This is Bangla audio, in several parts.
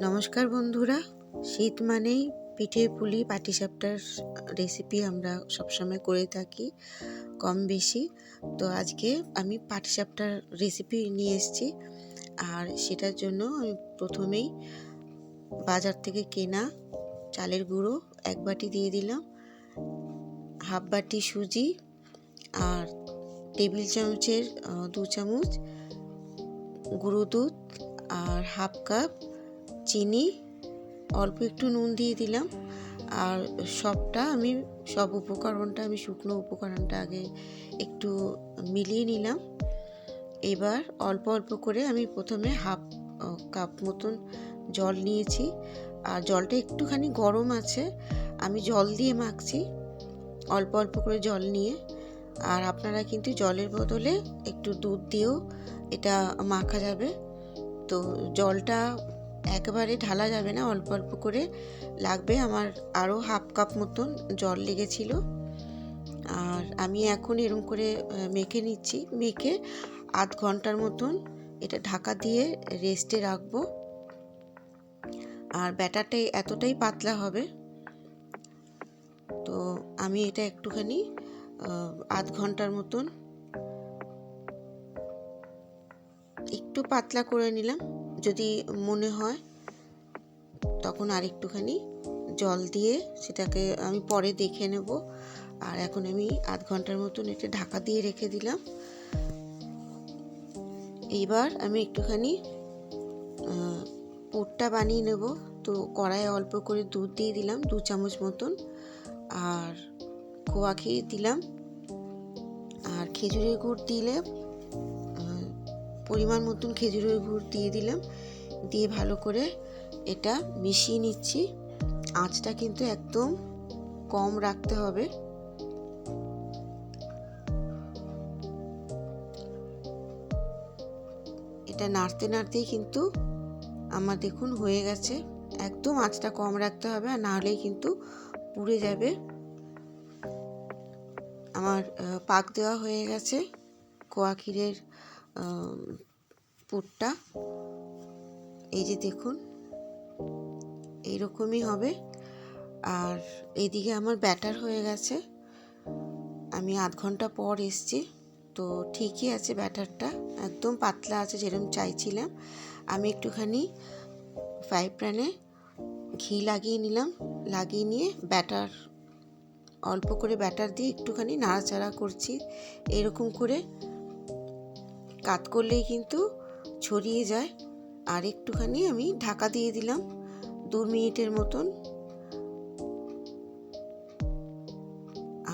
নমস্কার বন্ধুরা, শীত মানেই পিঠে পুলি পাটিসাপটার রেসিপি আমরা সবসময় করে থাকি কম বেশি। তো আজকে আমি পাটিসাপটার রেসিপি নিয়ে এসেছি। আর সেটার জন্য আমি প্রথমেই বাজার থেকে কেনা চালের গুঁড়ো 1 বাটি দিয়ে দিলাম, হাফ বাটি সুজি আর টেবিল চামচের 2 চামচ গুঁড়ো দুধ আর হাফ কাপ চিনি, অল্প একটু নুন দিয়ে দিলাম। আর সব উপকরণটা আমি শুকনো উপকরণটা আগে একটু মিলিয়ে নিলাম। এবার অল্প অল্প করে আমি প্রথমে হাফ কাপ মতন জল নিয়েছি। আর জলটা একটুখানি গরম আছে, আমি জল দিয়ে মাখছি, অল্প অল্প করে জল নিয়ে। আর আপনারা কিন্তু জলের বদলে একটু দুধ দিয়েও এটা মাখা যাবে। তো জলটা একেবারে ঢালা যাবে না, অল্প অল্প করে লাগবে। আমার আরও হাফ কাপ মতন জল লেগেছিল। আর আমি এখন এরকম করে মেখে নিচ্ছি। মেখে আধ ঘন্টার মতন এটা ঢাকা দিয়ে রেস্টে রাখবো। আর ব্যাটারটা এতটাই পাতলা হবে। তো আমি এটা একটুখানি আধ ঘন্টার মতন একটু পাতলা করে নিলাম। যদি মনে হয় তখন আর একটুখানি জল দিয়ে সেটাকে আমি পরে দেখে নেব। আর এখন আমি আধ ঘন্টার মতন এটা ঢাকা দিয়ে রেখে দিলাম। এইবার আমি একটুখানি পুরটা বানিয়ে নেব। তো কড়াইয়ে অল্প করে দুধ দিয়ে দিলাম 2 চামচ মতন, আর খোয়া ক্ষীর দিলাম, আর খেজুরের গুড় দিলে পরিমাণ মতন খেজুরের গুড় দিয়ে দিলাম। দিয়ে ভালো করে এটা মিশিয়ে নিচ্ছি। আঁচটা কিন্তু একদম কম রাখতে হবে। এটা নাড়তে নাড়তেই কিন্তু আমার দেখুন হয়ে গেছে। একদম আঁচটা কম রাখতে হবে, আর না হলেই কিন্তু পুড়ে যাবে। আমার পাক দেওয়া হয়ে গেছে খোয়া ক্ষীরের পুরটা। এই যে দেখুন এইরকমই হবে। আর এইদিকে আমার ব্যাটার হয়ে গেছে। আমি আধ ঘন্টা পর এসছি, তো ঠিকই আছে, ব্যাটারটা একদম পাতলা আছে যেরকম চাইছিলাম। আমি একটুখানি ফ্রাই প্যানে ঘি লাগিয়ে নিলাম। লাগিয়ে নিয়ে অল্প করে ব্যাটার দিয়ে একটুখানি নাড়াচাড়া করছি। এরকম করে কাত করলেই কিন্তু ছড়িয়ে যায়। আর একটুখানি আমি ঢাকা দিয়ে দিলাম 2 মিনিটের মতন।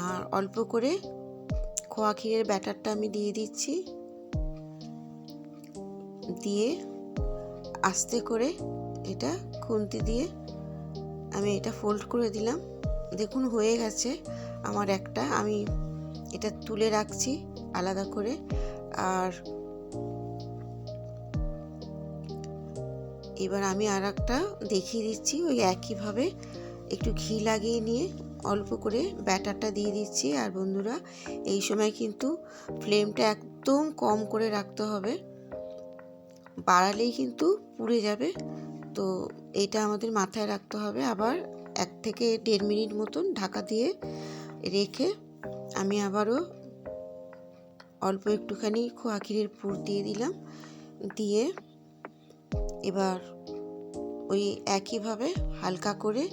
আর অল্প করে খোয়া ক্ষীরের ব্যাটারটা আমি দিয়ে দিচ্ছি। দিয়ে আস্তে করে এটা খুন্তি দিয়ে আমি এটা ফোল্ড করে দিলাম। দেখুন হয়ে গেছে আমার একটা। আমি এটা তুলে রাখছি আলাদা করে। আর এবার আমি আর একটা দেখিয়ে দিচ্ছি। ওই একইভাবে একটু ঘি লাগিয়ে নিয়ে অল্প করে ব্যাটারটা দিয়ে দিচ্ছি। আর বন্ধুরা, এই সময় কিন্তু ফ্লেমটা একদম কম করে রাখতে হবে, বাড়ালেই কিন্তু পুড়ে যাবে। তো এটা আমাদের মাথায় রাখতে হবে। আবার 1 থেকে 1.5 মিনিট মতন ঢাকা দিয়ে রেখে আমি আবারও অল্প একটুখানি খোয়া ক্ষীরের পুর দিয়ে দিলাম। দিয়ে এবার ওই একইভাবে হালকা করে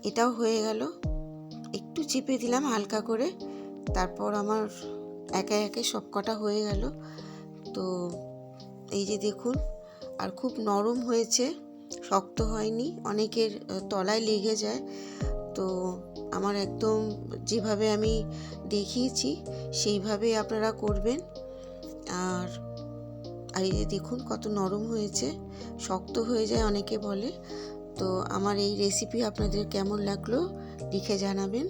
এটাও হয়ে গেল। একটু চিপে দিলাম হালকা করে, তারপর আমার একে একে সব কটা হয়ে গেল। তো এই যে দেখুন, আর খুব নরম হয়েছে, শক্ত হয়নি। অনেকের তলায় লেগে যায়। তো আমার একদম যেভাবে আমি দেখিয়েছি সেইভাবেই আপনারা করবেন। আর এই যে দেখুন কত নরম হয়েছে, শক্ত হয়ে যায় অনেকে বলে। তো আমার এই রেসিপি আপনাদের কেমন লাগলো লিখে জানাবেন।